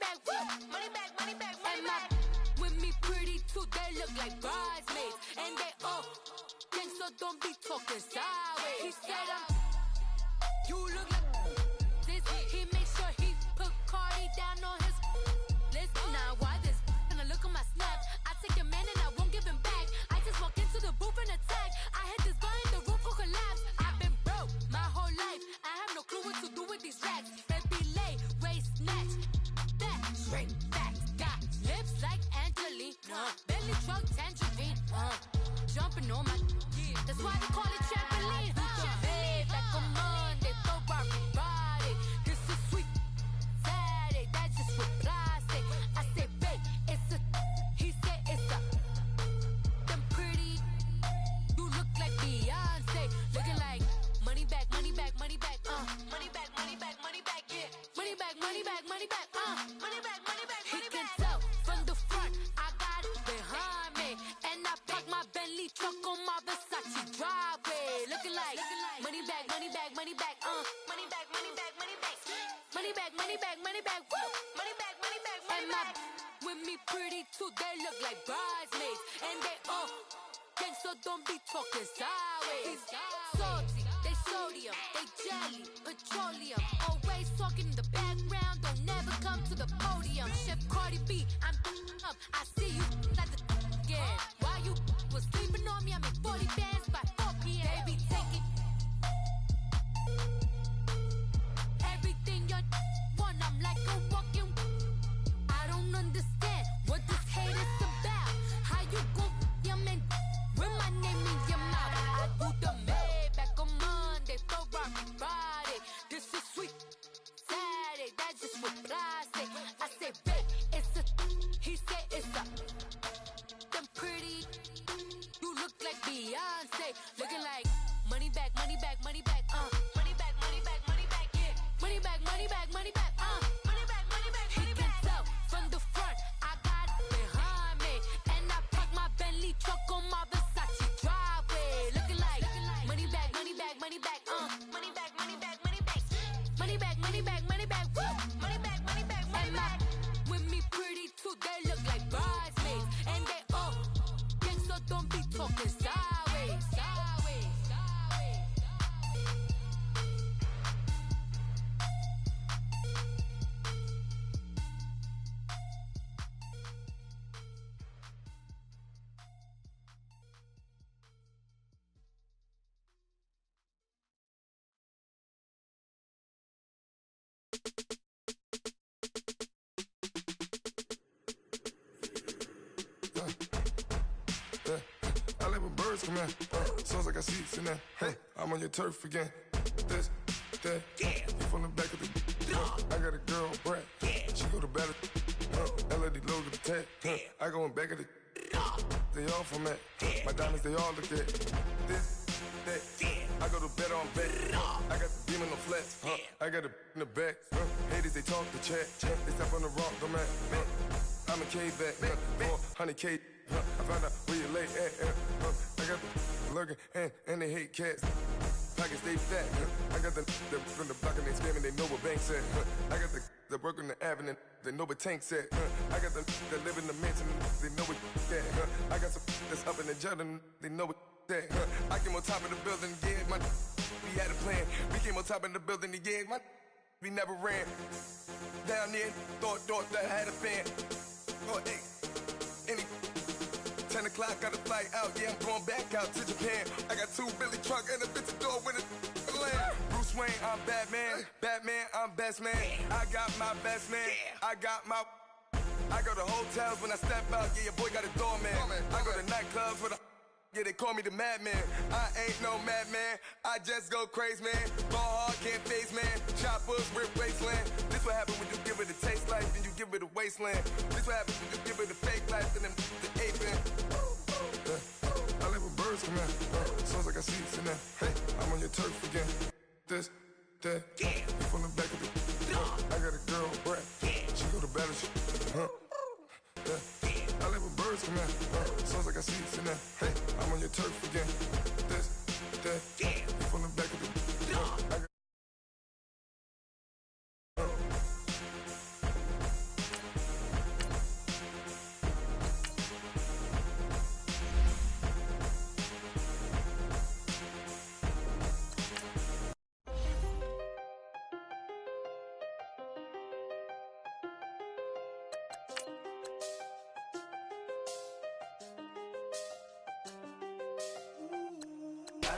back, woo. Money back, money back, money back. With me pretty too, they look like bridesmaids. And they all gang, so don't be talking sideways. He said you look like this. He make sure he put Cardi down on his list. Now why this? Gonna look at my snap. I take your man and I won't give him back. I just walk into the booth and attack. I hit this guy in the roof will collapse. I've been broke my whole life. I have no clue what to do with these racks. Baby lay, waist snatch, that straight back. Got lips like Angelina, belly truck tangerine. Jumping on my, that's why they call it trampoline. Babe, like a Monday, for everybody. This is sweet Saturday, that's just with plastic. I say, babe, it's a, he said it's a. Them pretty, you look like Beyonce, looking like money back, money back, money back, money back, money back, money back, yeah, money back, money back, money back, money back, money back. He can tell from the front, I got it behind me, and I park my Bentley truck on my Versace driveway, looking like money back, money back, money back, money back, money back, money back, money back, money back, money back, woo, money back, money back, money back. With me pretty too, they look like bridesmaids, and they all gang, so don't be talking sideways. Salty, they sodium, they jelly, petroleum, always talking in the background, don't never come to the podium. Chef Cardi B, I'm up, I see you like the again. Why you was sleeping on me? I'm in 40 bands by 4 p.m. They be taking everything you want. I'm like a walking. I don't understand what this hate is about. How you gon' your man with my name in your mouth? I do the Maybach on Monday, Ferrari Friday. This is sweet Saturday, that's just with plastic. I say, babe, it's a. He said it's a. Them pretty, you look like Beyonce, looking like money back, money back, money back, money back, money back, money back, yeah, money back, money back, money back, money back, money back. He can tell from the front, I got it behind me, and I park my Bentley truck on my Versace driveway, looking like money back, money back, money back, money back, money back, money back, money back, money back, money back, woo, money back, money back, money back. With me pretty too, they look like bridesmaids, and they all gang, so don't be talking sideways, sideways, sideways. I let my birds come in. Sounds like I see seats in there. Hey, I'm on your turf again. This, that, you from the back of the. I got a girl, Brad. She go to battle. LED logo the tag. I go in back of the. They all from that. My diamonds, they all look at. This, that. I go to bed on bed. I got the demon on flats. I got it in the back. Haters, they talk the chat. They step on the rock, don't man. I'm a K-back, 400K. I found out where you lay at. I got the lurking and they hate cats. Pockets stay fat. I got the from the block and they scamming, they know what banks at. I got the work on the avenue, they know what tanks at. I got the that live in the mansion, they know what that. I got some that's up in the Jordan, they know what that. I came on top of the building, yeah, my we had a plan. We came on top of the building, yeah, my we never ran. Down there, thought that I had a fan. Oh, hey, any 10 o'clock, got a flight out, yeah, I'm going back out to Japan. I got 2 Billy truck and a bitch door with a land. Bruce Wayne, I'm Batman. Batman, I'm best man. I got my best man. I got my. I go to hotels when I step out, yeah, your boy got a doorman. I go to nightclubs with a. Yeah, they call me the madman. I ain't no madman. I just go crazy, man. Ball hard, can't face, man. Choppers, rip wasteland. This what happens when you give it a taste life, then you give it a wasteland. This what happens when you give it a fake life, and then the ape in. I let my birds come in. Sounds like I see seats in there. Hey, I'm on your turf again. This, that, you from the back of the. I got a girl, Brad. She go to battle, she. I let my birds come in. Sounds like I see seats in there. Hey, I'm on your turf again. This, that, you from the back of the. I got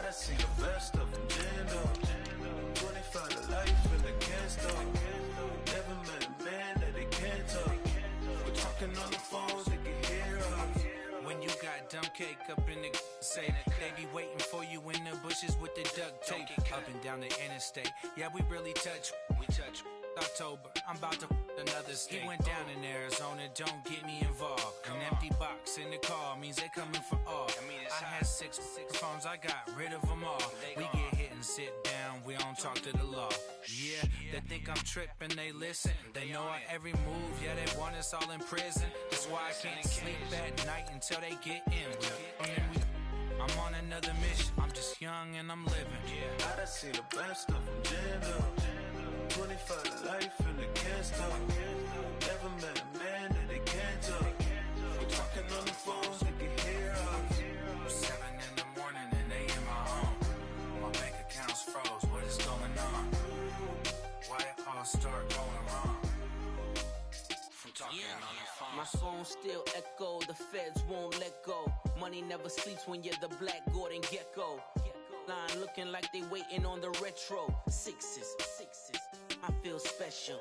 done seen the best of them, Jando. 25 to life and they can't stop. Never met a man that they can't talk. We're talking on the phones, they can hear us. When you got dumb cake up in the say that they be waiting for you in the bushes with the duct tape up and down the interstate. Yeah, we really touch. We touch. October, I'm about to another state. He went down in Arizona, don't get me involved. An empty box in the car means they coming for all. I had six phones, I got rid of them all. We get hit and sit down, we don't talk to the law. Yeah, they think I'm tripping, they listen. They know our every move, yeah, they want us all in prison. That's why I can't sleep at night until they get in. I'm on another mission, I'm just young and I'm living. I done seen the best of them, Jando. 25 to life and they can't stop. Never met a man that they can't talk. We're talking on the phones, they can hear us. 7 in the morning and they in my home. My bank account's froze, what is going on? Why it all start going wrong? From talking on the phone. My phone still echo, the feds won't let go. Money never sleeps when you're the Black Gordon Gecko. Line looking like they waiting on the retro. Sixes, I feel special.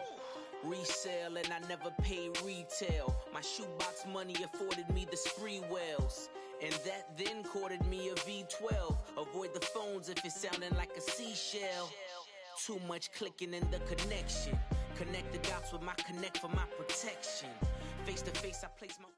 Resale and I never paid retail. My shoebox money afforded me the spree wells. And that then courted me a V12. Avoid the phones if it's sounding like a seashell. Too much clicking in the connection. Connect the dots with my connect for my protection. Face to face I place my...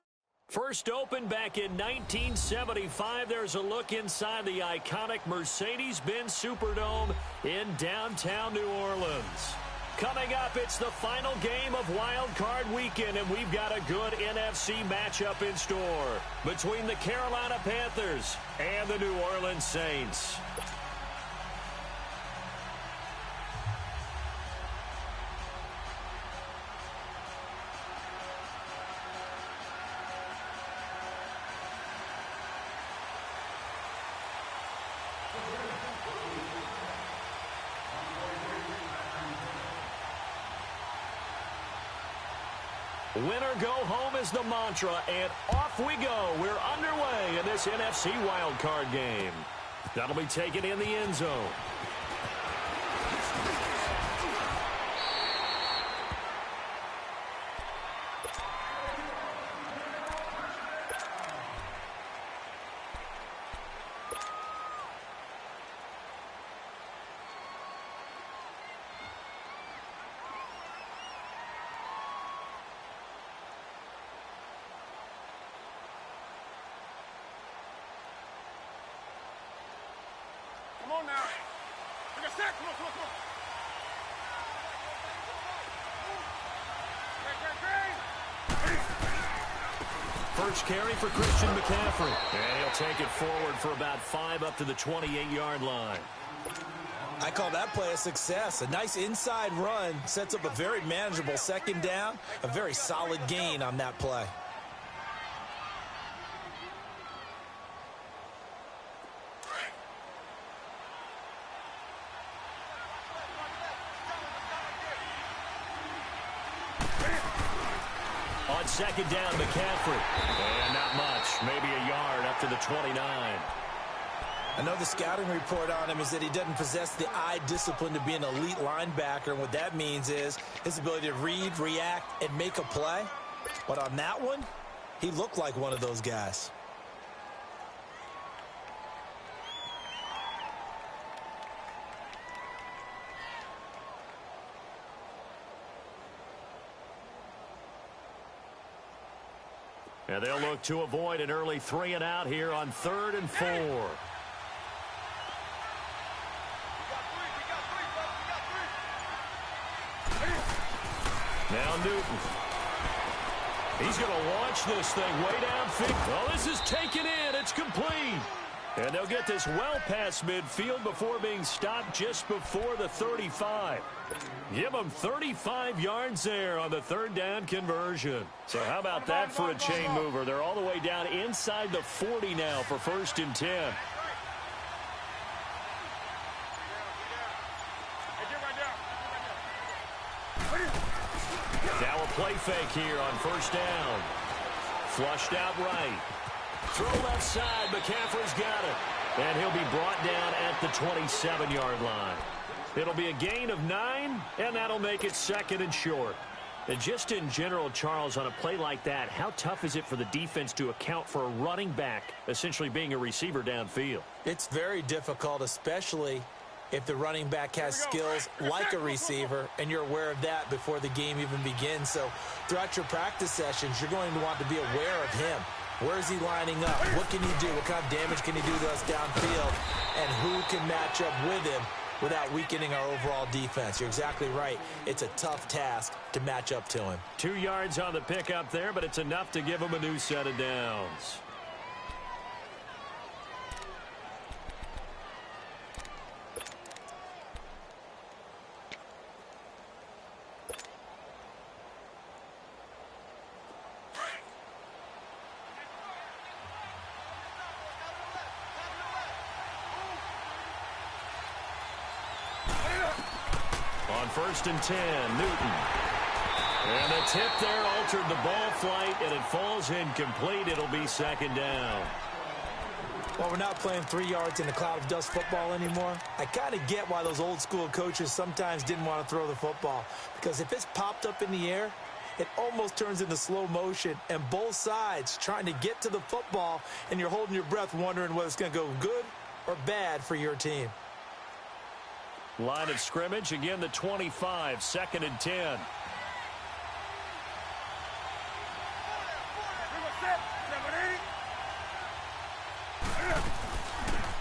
First opened back in 1975, there's a look inside the iconic Mercedes-Benz Superdome in downtown New Orleans. Coming up, it's the final game of Wild Card Weekend, and we've got a good NFC matchup in store between the Carolina Panthers and the New Orleans Saints. Winner go home is the mantra, and off we go. We're underway in this NFC wildcard game. That'll be taken in the end zone. Come on now. Take a sack. Come on. First carry for Christian McCaffrey. And he'll take it forward for about 5 up to the 28-yard line. I call that play a success. A nice inside run sets up a very manageable second down. A very solid gain on that play. On second down, McCaffrey. And not much. Maybe a yard up to the 29. I know the scouting report on him is that he doesn't possess the eye discipline to be an elite linebacker. And what that means is his ability to read, react, and make a play. But on that one, he looked like one of those guys. And they'll look to avoid an early 3 and out here on 3rd and 4. Now Newton. He's going to launch this thing way downfield. Well, this is taken in. It's complete. And they'll get this well past midfield before being stopped just before the 35. Give them 35 yards there on the 3rd down conversion. So how about that for a chain mover? They're all the way down inside the 40 now for 1st and 10. Now a play fake here on 1st down. Flushed out right. Throw left side. McCaffrey's got it. And he'll be brought down at the 27-yard line. It'll be a gain of 9, and that'll make it 2nd and short. And just in general, Charles, on a play like that, how tough is it for the defense to account for a running back essentially being a receiver downfield? It's very difficult, especially if the running back has skills like a receiver, and you're aware of that before the game even begins. So throughout your practice sessions, you're going to want to be aware of him. Where is he lining up? What can he do? What kind of damage can he do to us downfield? And who can match up with him without weakening our overall defense? You're exactly right. It's a tough task to match up to him. 2 yards on the pickup there, but it's enough to give him a new set of downs. On 1st and 10, Newton. And the tip there altered the ball flight, and it falls incomplete. It'll be 2nd down. Well, we're not playing 3 yards in a cloud of dust football anymore. I kind of get why those old school coaches sometimes didn't want to throw the football, because if it's popped up in the air, it almost turns into slow motion, and both sides trying to get to the football, and you're holding your breath wondering whether it's going to go good or bad for your team. Line of scrimmage, again the 25, 2nd and 10.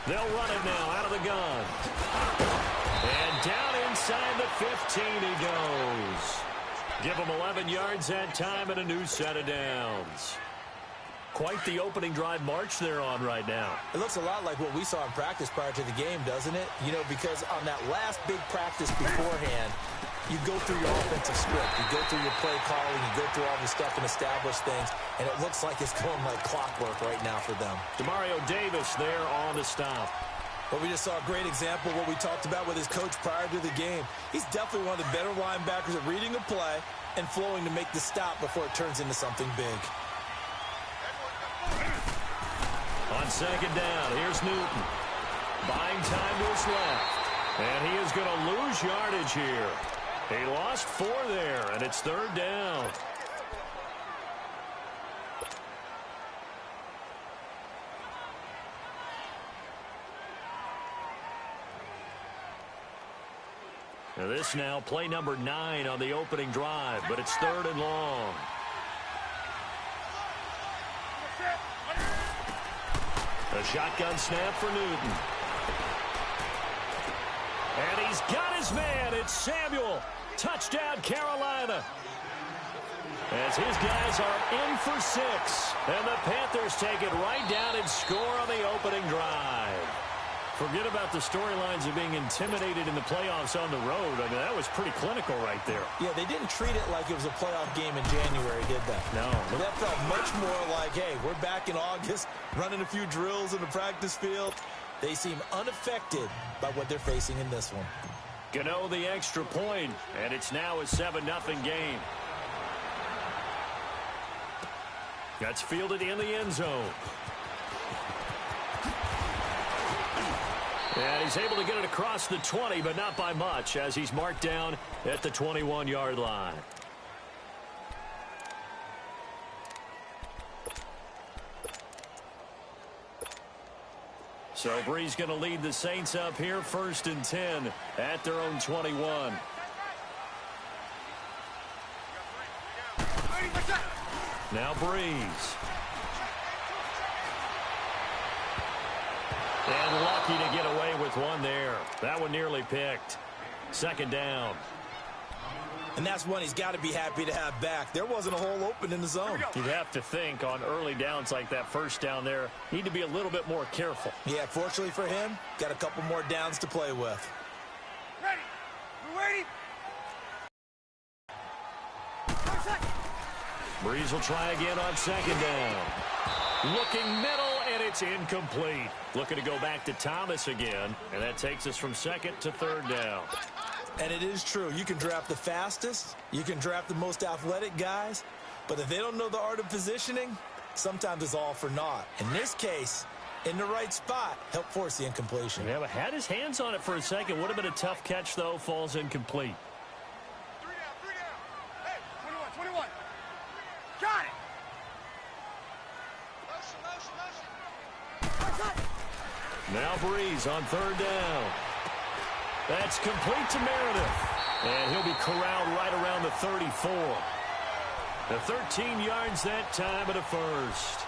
They'll run it now out of the gun. And down inside the 15 he goes. Give him 11 yards that time and a new set of downs. Quite the opening drive march they're on right now. It looks a lot like what we saw in practice prior to the game, doesn't it? You know, because on that last big practice beforehand, you go through your offensive script. You go through your play calling. You go through all the stuff and establish things. And it looks like it's going like clockwork right now for them. Demario Davis there on the stop. But we just saw a great example of what we talked about with his coach prior to the game. He's definitely one of the better linebackers at reading a play and flowing to make the stop before it turns into something big. On 2nd down, here's Newton. Buying time to his left. And he is going to lose yardage here. He lost 4 there, and it's 3rd down. Now this now play number 9 on the opening drive, but it's 3rd and long. A shotgun snap for Newton. And he's got his man. It's Samuel. Touchdown, Carolina. As his guys are in for 6. And the Panthers take it right down and score on the opening drive. Forget about the storylines of being intimidated in the playoffs on the road. I mean, that was pretty clinical right there. Yeah, they didn't treat it like it was a playoff game in January, did they? No. That felt much more like, hey, we're back in August, running a few drills in the practice field. They seem unaffected by what they're facing in this one. Gano the extra point, and it's now a 7-0 game. That's fielded in the end zone. And he's able to get it across the 20, but not by much, as he's marked down at the 21-yard line. So Bree's going to lead the Saints up here, 1st and 10 at their own 21. Now Breeze. And lucky to get away with one there. That one nearly picked. 2nd down. And that's one he's got to be happy to have back. There wasn't a hole open in the zone. You'd have to think on early downs like that 1st down there, need to be a little bit more careful. Yeah, fortunately for him, got a couple more downs to play with. Ready. We're ready. Breeze will try again on 2nd down. Looking middle, and it's incomplete. Looking to go back to Thomas again, and that takes us from 2nd to 3rd down. And it is true. You can draft the fastest. You can draft the most athletic guys. But if they don't know the art of positioning, sometimes it's all for naught. In this case, in the right spot, helped force the incompletion. Yeah, but had his hands on it for a second. Would have been a tough catch, though. Falls incomplete. 3 down, 3 down. Hey, 21. Got it. Motion. Now Breeze on third down. That's complete to Meredith. And he'll be corralled right around the 34. The 13 yards that time at a first.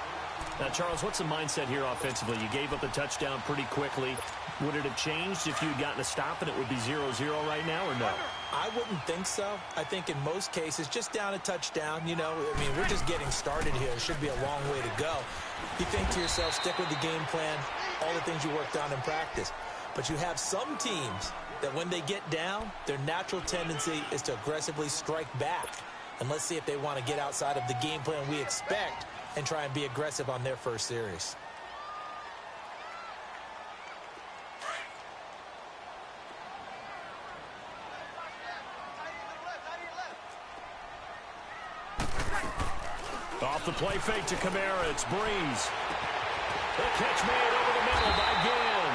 Now, Charles, what's the mindset here offensively? You gave up the touchdown pretty quickly. Would it have changed if you had gotten a stop and it would be 0-0 right now or no? I wouldn't think so. I think in most cases, just down a touchdown, you know, I mean, we're just getting started here. It should be a long way to go. You think to yourself, stick with the game plan, all the things you worked on in practice. But you have some teams that when they get down, their natural tendency is to aggressively strike back. And let's see if they want to get outside of the game plan we expect and try and be aggressive on their first series. Off the play fake to Kamara, it's Breeze. The catch made over the middle by Ginn.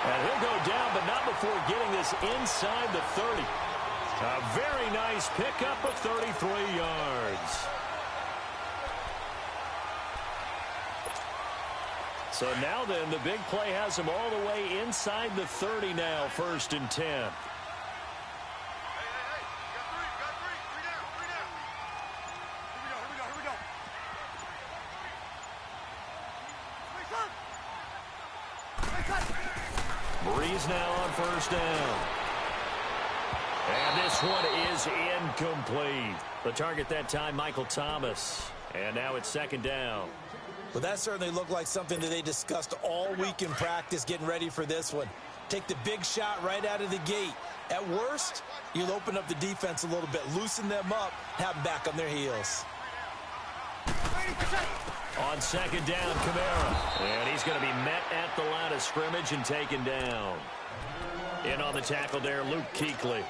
And he'll go down, but not before getting this inside the 30. A very nice pickup of 33 yards. So now then, the big play has him all the way inside the 30 now, 1st and 10. Hey, you got three. 3 down. Here we go. Breeze now on 1st down. And this one is incomplete. The target that time, Michael Thomas. And now it's 2nd down. Well, that certainly looked like something that they discussed all week in practice, getting ready for this one. Take the big shot right out of the gate. At worst, you'll open up the defense a little bit, loosen them up, have them back on their heels. On 2nd down, Kamara. And he's going to be met at the line of scrimmage and taken down. In on the tackle there, Luke Kuechly.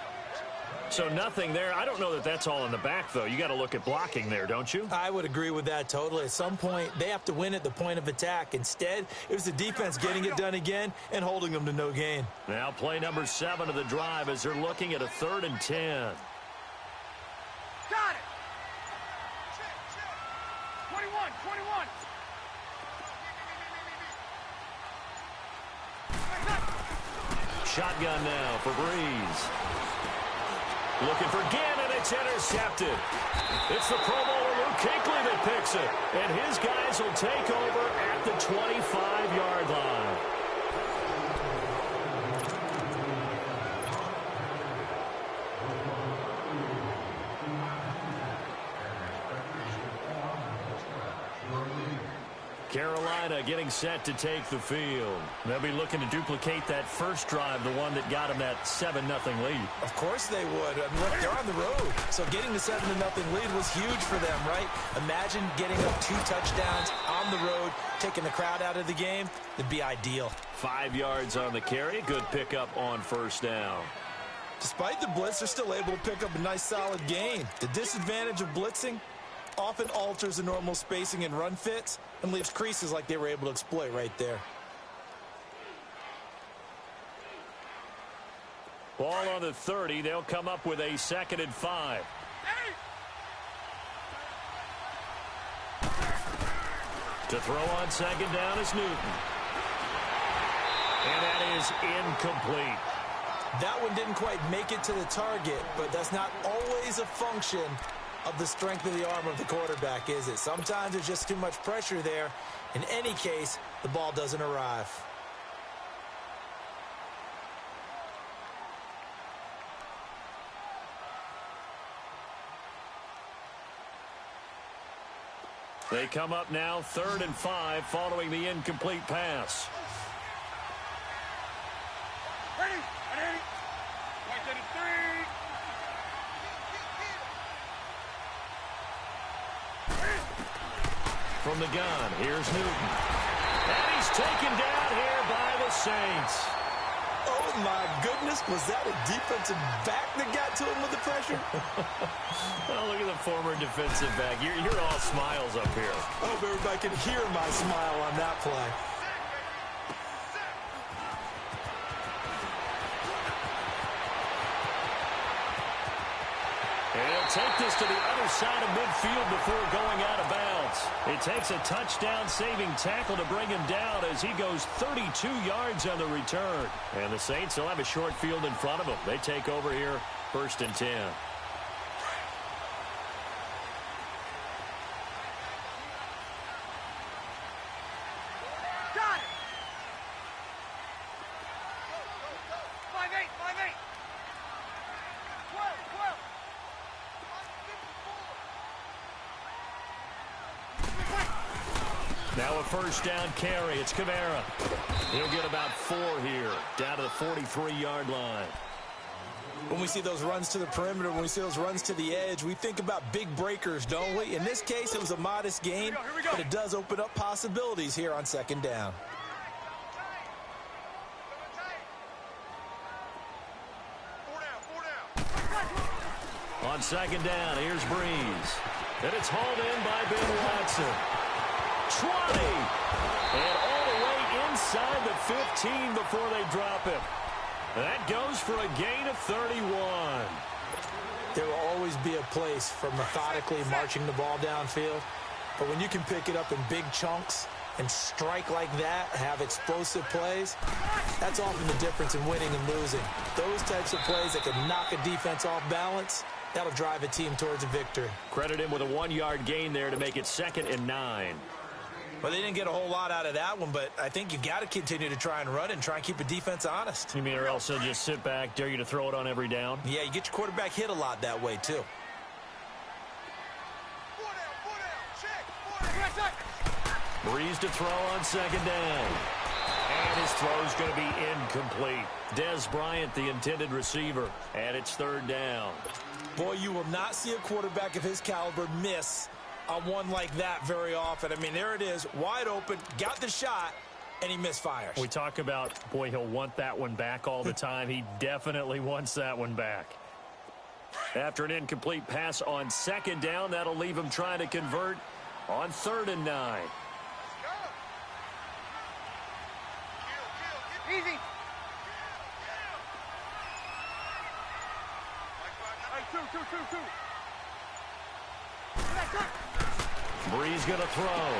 So nothing there. I don't know that that's all in the back, though. You got to look at blocking there, don't you? I would agree with that totally. At some point, they have to win at the point of attack. Instead, it was the defense getting it done again and holding them to no gain. Now play number 7 of the drive as they're looking at a 3rd and 10. Got it. 21. Shotgun now for Breeze. Looking for Ginn, and it's intercepted. It's the Pro Bowler Luke Kuechly that picks it. And his guys will take over at the 25-yard line. Carolina getting set to take the field. They'll be looking to duplicate that first drive, the one that got them that 7-0 lead. Of course they would. I mean, look, they're on the road. So getting the 7-0 lead was huge for them, right? Imagine getting up 2 touchdowns on the road, taking the crowd out of the game. It'd be ideal. 5 yards on the carry. Good pickup on 1st down. Despite the blitz, they're still able to pick up a nice solid gain. The disadvantage of blitzing often alters the normal spacing and run fits and leaves creases like they were able to exploit right there. Ball on the 30. They'll come up with a 2nd and 5. To throw on 2nd down is Newton. And that is incomplete. That one didn't quite make it to the target, but that's not always a function of the strength of the arm of the quarterback, is it? Sometimes there's just too much pressure there. In any case, the ball doesn't arrive. They come up now 3rd and 5 following the incomplete pass. Ready? 133. From the gun, here's Newton. And he's taken down here by the Saints. Oh, my goodness. Was that a defensive back that got to him with the pressure? Oh, look at the former defensive back. You're all smiles up here. I hope everybody can hear my smile on that play. take this to the other side of midfield before going out of bounds. It takes a touchdown-saving tackle to bring him down as he goes 32 yards on the return. And the Saints will have a short field in front of them. They take over here, 1st and 10. Got it. 5-8, 5-8. 12, 12. Now a first down carry. It's Kamara. He'll get about 4 here, down to the 43-yard line. When we see those runs to the perimeter, when we see those runs to the edge, we think about big breakers, don't we? In this case, it was a modest gain, Here we go. but it does open up possibilities here on 2nd down. On 2nd down, here's Breeze. And it's hauled in by Ben Watson. 20! And all the way inside the 15 before they drop him. That goes for a gain of 31. There will always be a place for methodically marching the ball downfield. But when you can pick it up in big chunks and strike like that, have explosive plays, that's often the difference in winning and losing. Those types of plays that can knock a defense off balance, that'll drive a team towards a victory. Credit him with a 1-yard gain there to make it 2nd and 9. Well, they didn't get a whole lot out of that one, but I think you got to continue to try and run and try and keep a defense honest. You mean or else they'll just sit back, dare you to throw it on every down? Yeah, you get your quarterback hit a lot that way, too. Breeze to throw on 2nd down. And his throw's going to be incomplete. Dez Bryant, the intended receiver. And it's 3rd down. Boy, you will not see a quarterback of his caliber miss on one like that very often. I mean, there it is, wide open, got the shot, and he misfires. We talk about, boy, he'll want that one back all the time. He definitely wants that one back. After an incomplete pass on 2nd down, that'll leave him trying to convert on 3rd and 9. Easy. Hey, two. Breeze going to throw.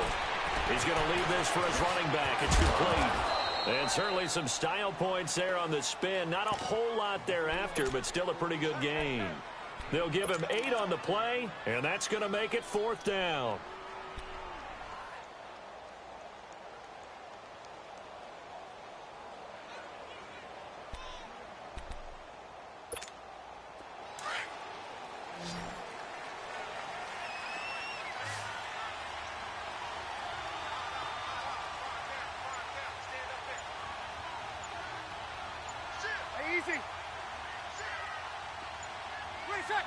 He's going to leave this for his running back. It's complete. And certainly some style points there on the spin. Not a whole lot thereafter, but still a pretty good game. They'll give him 8 on the play, and that's going to make it 4th down. Easy. Reset.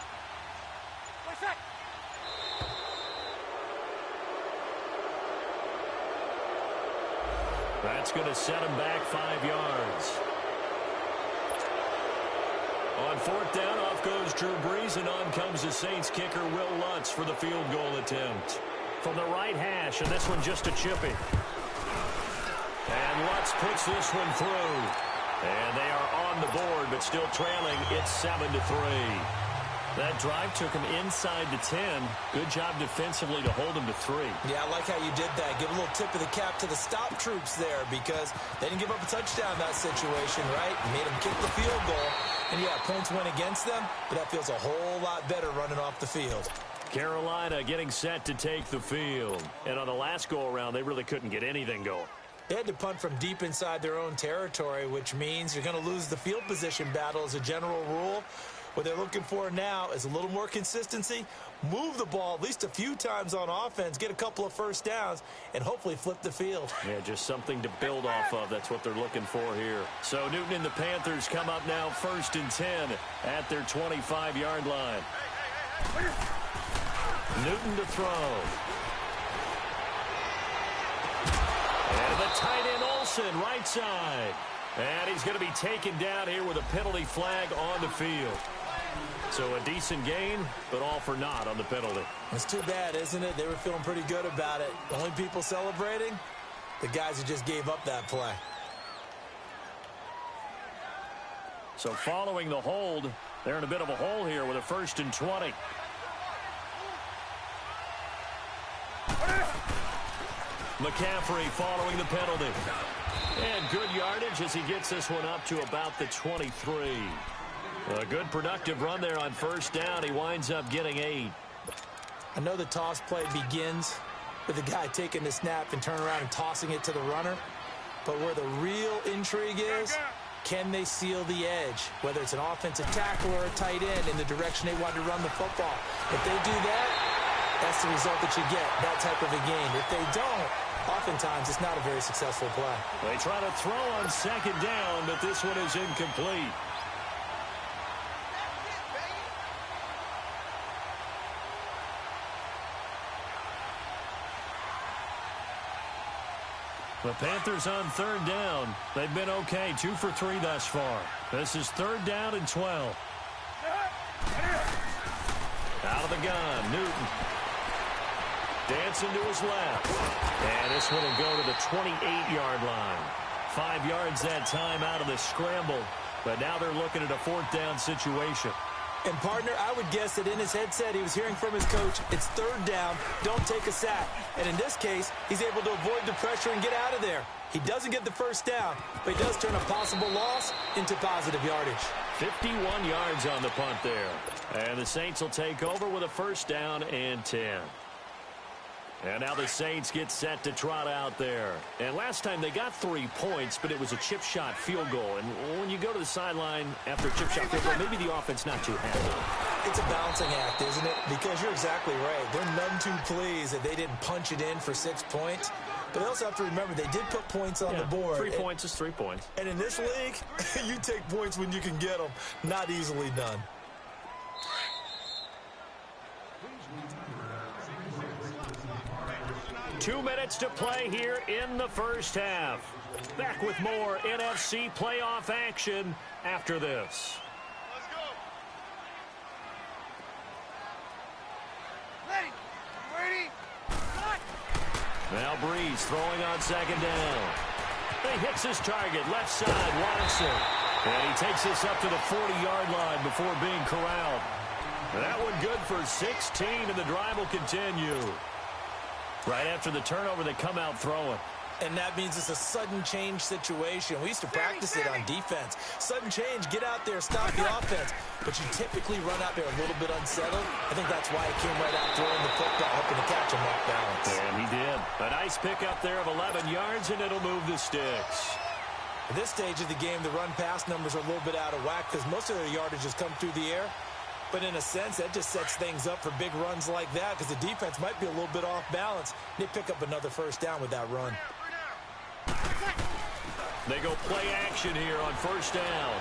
That's going to set him back 5 yards. On 4th down, off goes Drew Brees, and on comes the Saints kicker, Will Lutz, for the field goal attempt. From the right hash, and this one just a chippy. And Lutz puts this one through. And they are on the board, but still trailing. It's 7-3. That drive took him inside the 10. Good job defensively to hold him to 3. Yeah, I like how you did that. Give a little tip of the cap to the stop troops there because they didn't give up a touchdown in that situation, right? Made them kick the field goal. And, yeah, points went against them, but that feels a whole lot better running off the field. Carolina getting set to take the field. And on the last go-around, they really couldn't get anything going. They had to punt from deep inside their own territory, which means you're going to lose the field position battle as a general rule. What they're looking for now is a little more consistency, move the ball at least a few times on offense, get a couple of first downs, and hopefully flip the field. Yeah, just something to build off of. That's what they're looking for here. So Newton and the Panthers come up now 1st and 10 at their 25-yard line. Newton to throw. And the tight end Olsen, right side. And he's going to be taken down here with a penalty flag on the field. So a decent gain, but all for naught on the penalty. It's too bad, isn't it? They were feeling pretty good about it. The only people celebrating, the guys who just gave up that play. So following the hold, they're in a bit of a hole here with a 1st and 20. McCaffrey following the penalty. And good yardage as he gets this one up to about the 23. A good productive run there on first down. He winds up getting 8. I know the toss play begins with the guy taking the snap and turning around and tossing it to the runner. But where the real intrigue is, can they seal the edge, whether it's an offensive tackle or a tight end in the direction they want to run the football? If they do that, that's the result that you get, that type of a game. If they don't, oftentimes it's not a very successful play. They try to throw on second down, but this one is incomplete. The Panthers on third down. They've been okay, 2 for 3 thus far. This is third down and 12. Out of the gun, Newton. Dancing to his left. And this one will go to the 28-yard line. 5 yards that time out of the scramble. But now they're looking at a fourth down situation. And, partner, I would guess that in his headset he was hearing from his coach, it's third down, don't take a sack. And in this case, he's able to avoid the pressure and get out of there. He doesn't get the first down, but he does turn a possible loss into positive yardage. 51 yards on the punt there. And the Saints will take over with a first down and 10. And now the Saints get set to trot out there. And last time they got 3 points, but it was a chip shot field goal. And when you go to the sideline after a chip shot field goal, maybe the offense not too happy. It's a balancing act, isn't it? Because you're exactly right. They're none too pleased that they didn't punch it in for 6 points. But they also have to remember they did put points on the board. 3 points is 3 points. And in this league, you take points when you can get them. Not easily done. Two minutes to play here in the first half. Back with more NFC playoff action after this. Let's go. Ready. Now Breeze throwing on second down. He hits his target, left side, Watson. And he takes this up to the 40-yard line before being corralled. That one good for 16, and the drive will continue. Right after the turnover, they come out throwing. And that means it's a sudden change situation. We used to practice it on defense. Sudden change, get out there, stop the offense. But you typically run out there a little bit unsettled. I think that's why he came right out throwing the football, hoping to catch him off balance. And he did. A nice pickup there of 11 yards, and it'll move the sticks. At this stage of the game, the run-pass numbers are a little bit out of whack because most of their yardage has come through the air. But in a sense, that just sets things up for big runs like that because the defense might be a little bit off balance. They pick up another first down with that run. They go play action here on first down.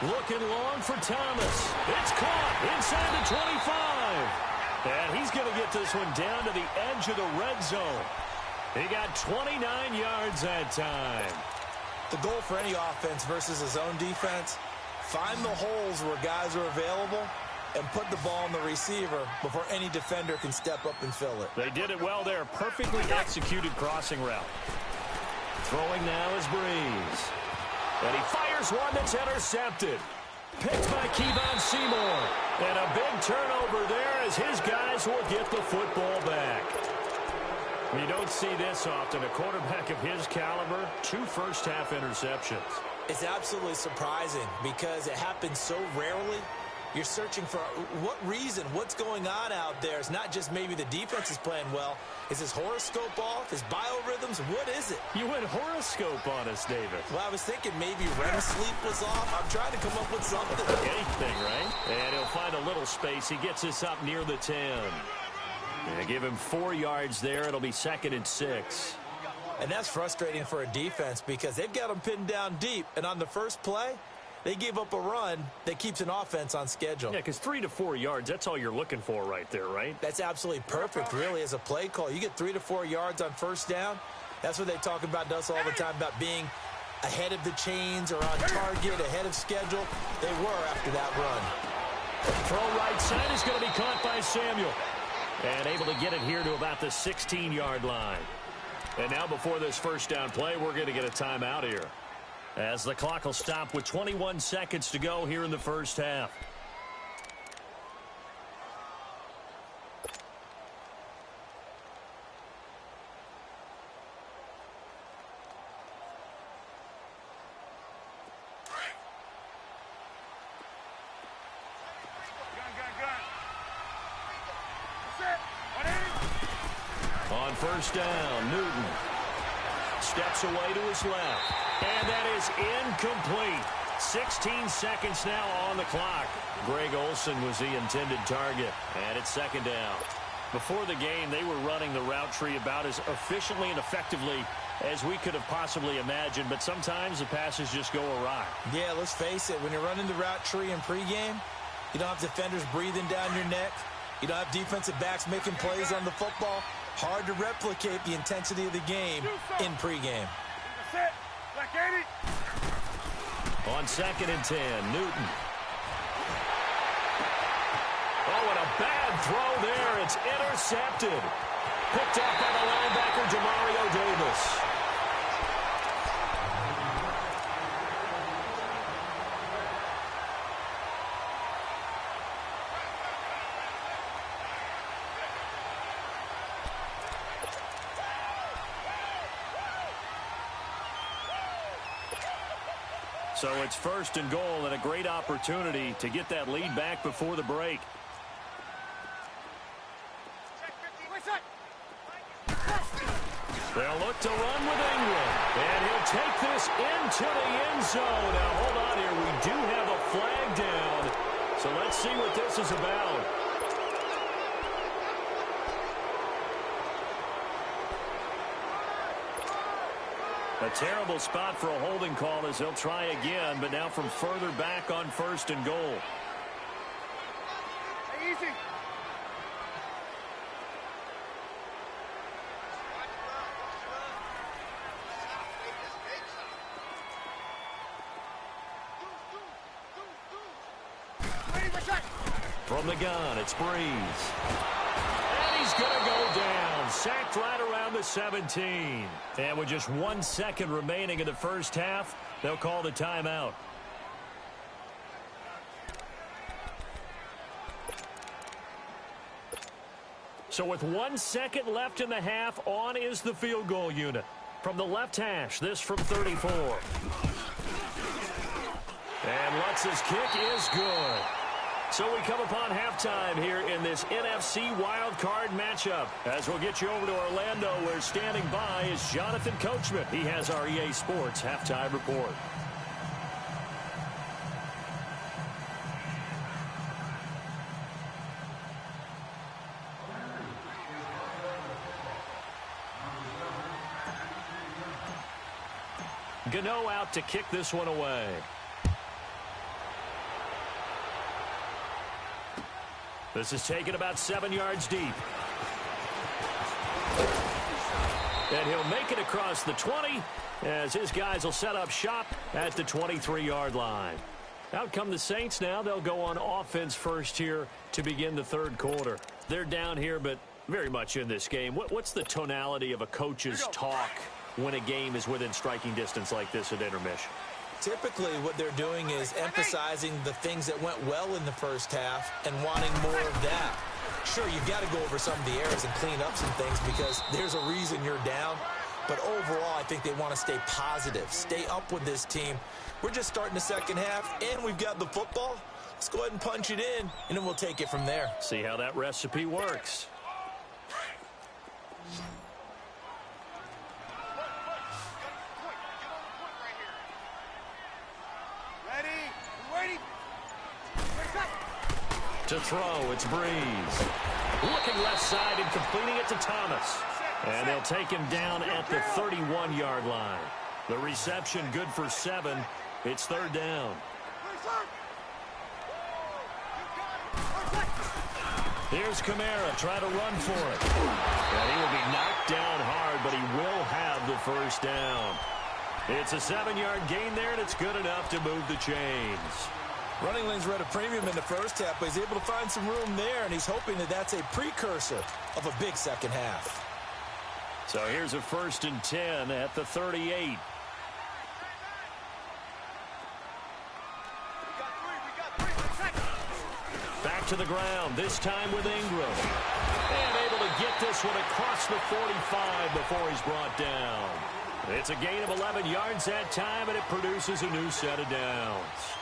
Looking long for Thomas. It's caught inside the 25. And he's going to get this one down to the edge of the red zone. He got 29 yards that time. The goal for any offense versus his own defense, find the holes where guys are available and put the ball on the receiver before any defender can step up and fill it. They did it well there. Perfectly executed crossing route. Throwing now is Breeze. And he fires one that's intercepted. Picked by Kevon Seymour. And a big turnover there as his guys will get the football back. You don't see this often. A quarterback of his caliber, 2 first-half interceptions. It's absolutely surprising because it happens so rarely. You're searching for what reason, what's going on out there. It's not just maybe the defense is playing well. Is his horoscope off? His biorhythms? What is it? You went horoscope on us, David. Well, I was thinking maybe REM sleep was off. I'm trying to come up with something. Anything, right? And he'll find a little space. He gets us up near the 10. They give him 4 yards there. It'll be 2nd and 6. And that's frustrating for a defense because they've got them pinned down deep. And on the first play, they gave up a run that keeps an offense on schedule. Yeah, because 3 to 4 yards, that's all you're looking for right there, right? That's absolutely perfect, really, as a play call. You get 3 to 4 yards on first down. That's what they talk about us all the time, about being ahead of the chains or on target, ahead of schedule. They were after that run. Throw right side is going to be caught by Samuel. And able to get it here to about the 16-yard line. And now before this first down play, we're going to get a timeout here, as the clock will stop with 21 seconds to go here in the first half. On first down, Newton steps away to his left. And that is incomplete. 16 seconds now on the clock. Greg Olsen was the intended target. And it's second down. Before the game, they were running the route tree about as efficiently and effectively as we could have possibly imagined. But sometimes the passes just go awry. Yeah, let's face it. When you're running the route tree in pregame, you don't have defenders breathing down your neck. You don't have defensive backs making plays on the football. Hard to replicate the intensity of the game in pregame. On 2nd and 10, Newton. Oh, and a bad throw there. It's intercepted. Picked up by the linebacker, Demario Davis. So it's 1st and goal and a great opportunity to get that lead back before the break. They'll look to run with Ingram. And he'll take this into the end zone. Now, hold on here. We do have a flag down. So let's see what this is about. A terrible spot for a holding call as they'll try again, but now from further back on 1st and goal. Easy. From the gun, it's Breeze. And he's going to go down. Sacked right around the 17. And with just 1 second remaining in the first half, they'll call the timeout. So with 1 second left in the half, on is the field goal unit. From the left hash, this from 34. And Lutz's kick is good. So we come upon halftime here in this NFC Wild Card matchup. As we'll get you over to Orlando, where standing by is Jonathan Coachman. He has our EA Sports halftime report. Gano out to kick this one away. This is taken about 7 yards deep. And he'll make it across the 20 as his guys will set up shop at the 23-yard line. Out come the Saints now. They'll go on offense first here to begin the third quarter. They're down here, but very much in this game. What's the tonality of a coach's talk when a game is within striking distance like this at intermission? Typically, what they're doing is emphasizing the things that went well in the first half and wanting more of that. Sure, you've got to go over some of the errors and clean up some things because there's a reason you're down. But overall, I think they want to stay positive, stay up with this team. We're just starting the second half, and we've got the football. Let's go ahead and punch it in, and then we'll take it from there. See how that recipe works. To throw, it's Breeze. Looking left side and completing it to Thomas. And they'll take him down at the 31-yard line. The reception good for 7. It's third down. Here's Kamara, try to run for it. And he will be knocked down hard, but he will have the first down. It's a 7-yard gain there, and it's good enough to move the chains. Running lanes were at a premium in the first half, but he's able to find some room there, and he's hoping that that's a precursor of a big second half. So here's a 1st and 10 at the 38. Back to the ground, this time with Ingram. And able to get this one across the 45 before he's brought down. It's a gain of 11 yards that time, and it produces a new set of downs.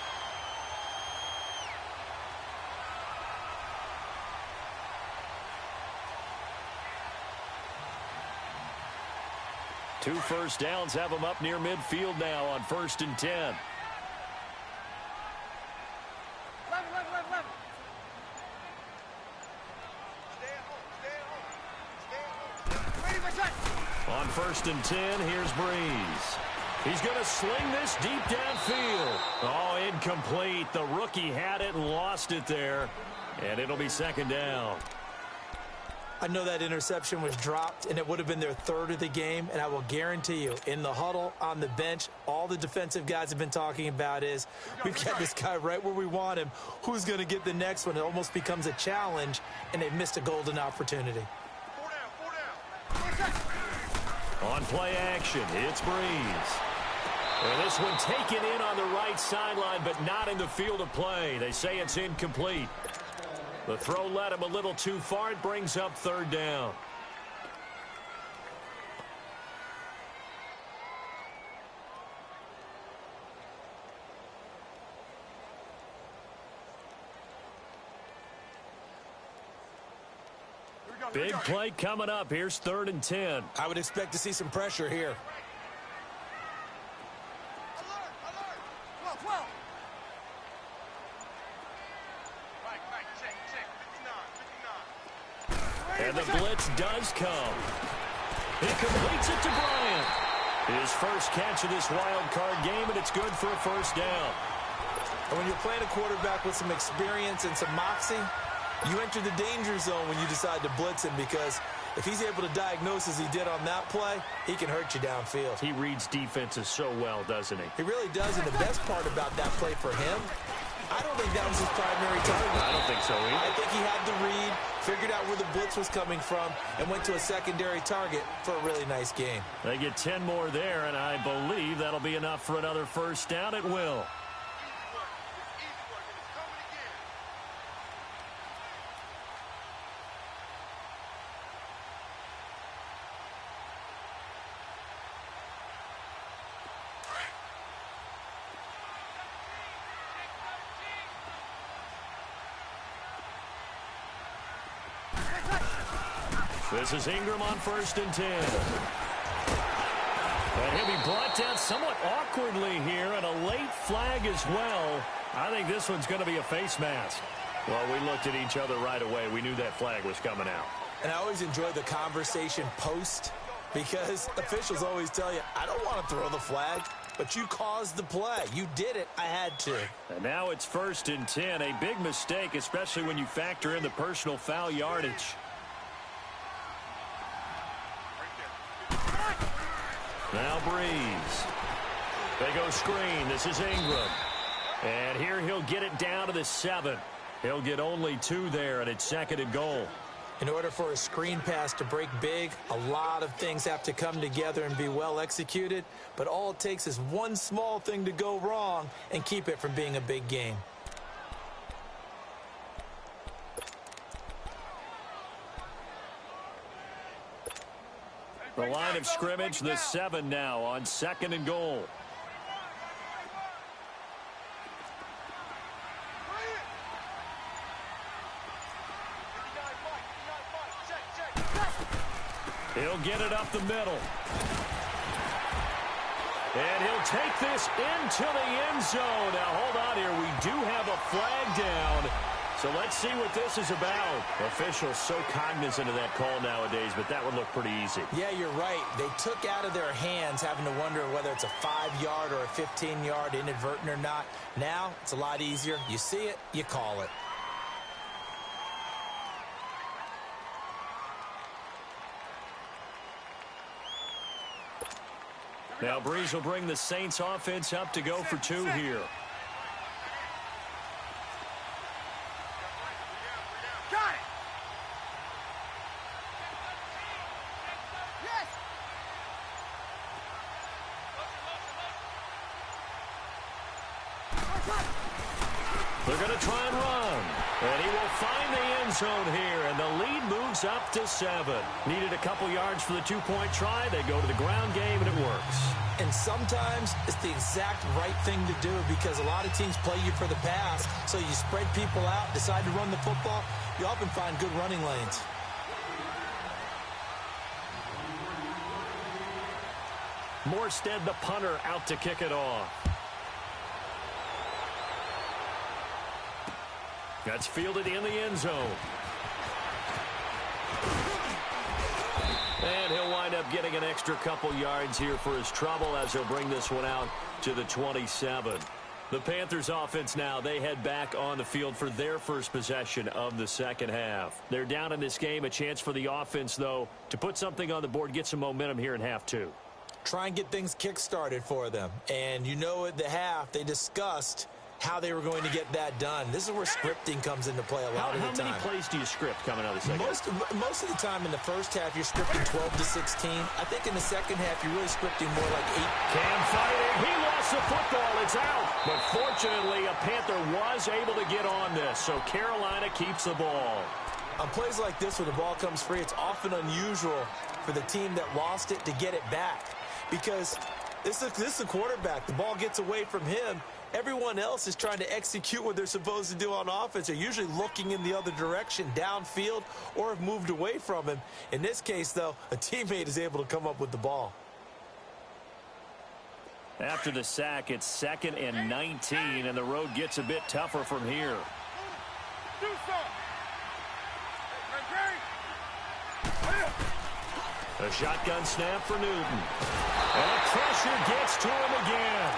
2 first downs have them up near midfield now on 1st and 10. On 1st and 10, here's Breeze. He's going to sling this deep downfield. Oh, incomplete. The rookie had it and lost it there. And it'll be 2nd down. I know that interception was dropped, and it would have been their 3rd of the game. And I will guarantee you, in the huddle, on the bench, all the defensive guys have been talking about is, we've got this guy right where we want him. Who's going to get the next one? It almost becomes a challenge, and they've missed a golden opportunity. On play action, it's Breeze. And this one taken in on the right sideline, but not in the field of play. They say it's incomplete. The throw led him a little too far. It brings up 3rd down. Big play coming up. Here's 3rd and 10. I would expect to see some pressure here. And the blitz does come. He completes it to Bryant. His first catch of this wild card game, and it's good for a 1st down. And when you're playing a quarterback with some experience and some moxie, you enter the danger zone when you decide to blitz him, because if he's able to diagnose as he did on that play, he can hurt you downfield. He reads defenses so well, doesn't he? He really does, and the best part about that play for him, I don't think that was his primary target. I don't think so either. I think he had the read, figured out where the blitz was coming from, and went to a secondary target for a really nice game. They get 10 more there, and I believe that'll be enough for another 1st down. It will. This is Ingram on 1st and 10. And he'll be brought down somewhat awkwardly here, and a late flag as well. I think this one's going to be a face mask. Well, we looked at each other right away. We knew that flag was coming out. And I always enjoy the conversation post, because officials always tell you, I don't want to throw the flag, but you caused the play. You did it. I had to. And now it's 1st and 10. A big mistake, especially when you factor in the personal foul yardage. Now Breeze. They go screen. This is Ingram. And here he'll get it down to the 7. He'll get only 2 there, and it's 2nd and goal. In order for a screen pass to break big, a lot of things have to come together and be well executed. But all it takes is one small thing to go wrong and keep it from being a big game. The line of scrimmage, the 7 now on 2nd and goal. He'll get it up the middle. And he'll take this into the end zone. Now, hold on here. We do have a flag down. So let's see what this is about. Officials so cognizant of that call nowadays, but that would look pretty easy. Yeah, you're right. They took out of their hands having to wonder whether it's a 5-yard or a 15-yard, inadvertent or not. Now, it's a lot easier. You see it, you call it. Now Breeze will bring the Saints offense up to go for 2 here. Got it. Yes. They're going to try and run. And he will find the end zone here, and the lead moves up to 7. Needed a couple yards for the 2-point try. They go to the ground game, and it works. And sometimes it's the exact right thing to do, because a lot of teams play you for the pass, so you spread people out, decide to run the football. You often find good running lanes. Morstead, the punter, out to kick it off. That's fielded in the end zone. And he'll wind up getting an extra couple yards here for his trouble as he'll bring this one out to the 27. The Panthers offense now, they head back on the field for their first possession of the second half. They're down in this game. A chance for the offense, though, to put something on the board, get some momentum here in half two. Try and get things kick-started for them. And you know at the half, they discussed how they were going to get that done. This is where scripting comes into play a lot of the time. How many plays do you script coming out of the second half? Most of the time in the first half, you're scripting 12 to 16. I think in the second half, you're really scripting more like 8. Cam fighting. He lost the football. It's out. But fortunately, a Panther was able to get on this, so Carolina keeps the ball. On plays like this, when the ball comes free, it's often unusual for the team that lost it to get it back. Because this is the quarterback. The ball gets away from him. Everyone else is trying to execute what they're supposed to do on offense. They're usually looking in the other direction, downfield, or have moved away from him. In this case, though, a teammate is able to come up with the ball. After the sack, it's 2nd and 19, and the road gets a bit tougher from here. A shotgun snap for Newton. And pressure gets to him again.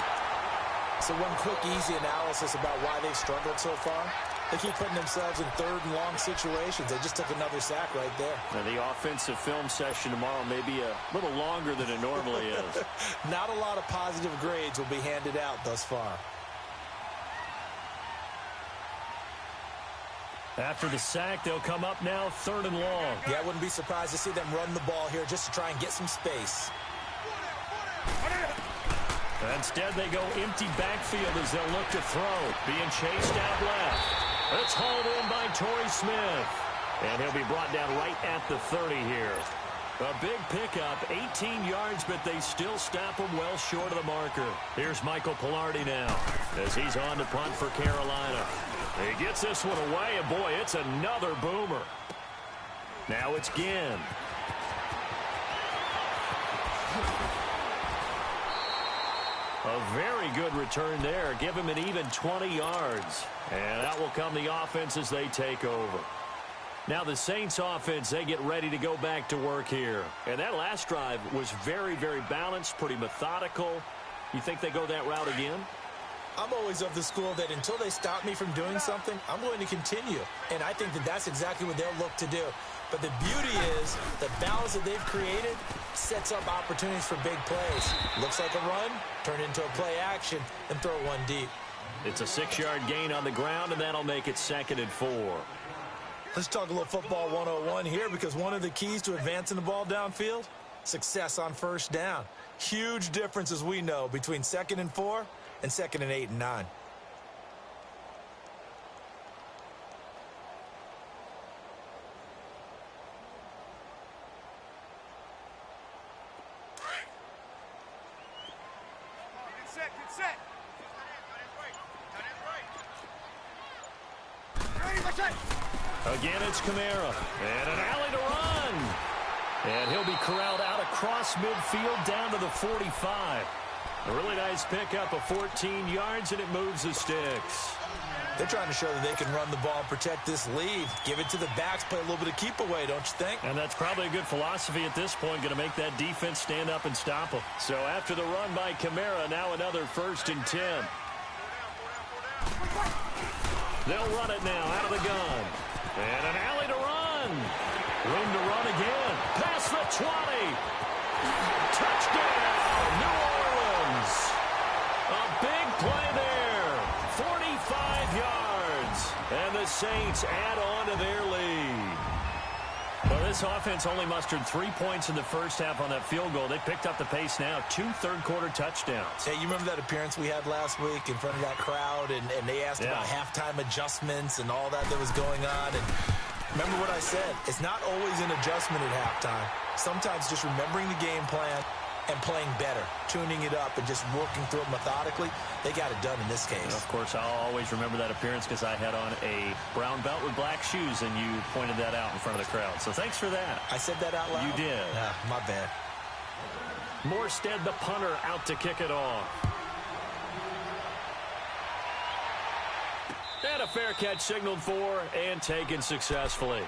So one quick, easy analysis about why they've struggled so far. They keep putting themselves in 3rd and long situations. They just took another sack right there. Now the offensive film session tomorrow may be a little longer than it normally is. Not a lot of positive grades will be handed out thus far. After the sack, they'll come up now 3rd and long. Yeah, I wouldn't be surprised to see them run the ball here just to try and get some space. Instead, they go empty backfield as they'll look to throw. Being chased out left. It's hauled in by Torrey Smith. And he'll be brought down right at the 30 here. A big pickup, 18 yards, but they still stop him well short of the marker. Here's Michael Pilardi now as he's on to punt for Carolina. He gets this one away, and boy, it's another boomer. Now it's Ginn. A very good return there. Give him an even 20 yards. And that will come the offense as they take over. Now the Saints offense, they get ready to go back to work here. And that last drive was very, very balanced, pretty methodical. You think they go that route again? I'm always of the school that until they stop me from doing something, I'm going to continue. And I think that that's exactly what they'll look to do. But the beauty is the balance that they've created sets up opportunities for big plays. Looks like a run, turn into a play action, and throw one deep. It's a 6-yard gain on the ground, and that'll make it 2nd and 4. Let's talk a little football 101 here, because one of the keys to advancing the ball downfield, success on 1st down. Huge difference, as we know, between 2nd and 4 and 2nd and 8 and 9. Get set. Again, it's Kamara. And an alley to run. And he'll be corralled out across midfield down to the 45. A really nice pickup of 14 yards, and it moves the sticks. They're trying to show that they can run the ball and protect this lead. Give it to the backs, play a little bit of keep away, don't you think? And that's probably a good philosophy at this point, going to make that defense stand up and stop them. So after the run by Kamara, now another 1st and 10. They'll run it now out of the gun. And an alley to run. Room to run again. Past the 20. Touchdown, New Orleans. A big play there. 45 yards. And the Saints add on to their lead. Well, this offense only mustered 3 points in the first half on that field goal. They picked up the pace now. 2 third-quarter touchdowns. Hey, you remember that appearance we had last week in front of that crowd, and they asked about halftime adjustments and all that was going on. And remember what I said. It's not always an adjustment at halftime. Sometimes just remembering the game plan and playing better, tuning it up and just working through it methodically. They got it done in this case. And of course, I'll always remember that appearance because I had on a brown belt with black shoes, and you pointed that out in front of the crowd. So thanks for that. I said that out loud? You did. My bad. Morstead, the punter, out to kick it off. And a fair catch signaled for and taken successfully.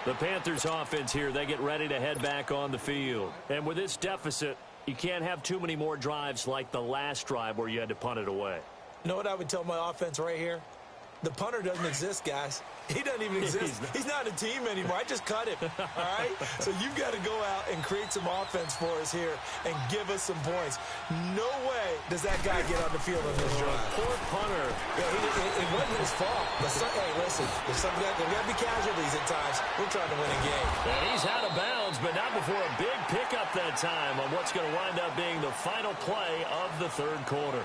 The Panthers offense here, they get ready to head back on the field. And with this deficit, you can't have too many more drives like the last drive where you had to punt it away. You know what I would tell my offense right here? The punter doesn't exist, guys. He doesn't even exist. He's not a team anymore. I just cut him, all right? So you've got to go out and create some offense for us here and give us some points. No way does that guy get on the field on this drive. Poor punter. Yeah, it wasn't his fault. Hey, listen, there's got to be casualties at times. We're trying to win a game. And he's out of bounds, but not before a big pickup that time on what's going to wind up being the final play of the third quarter.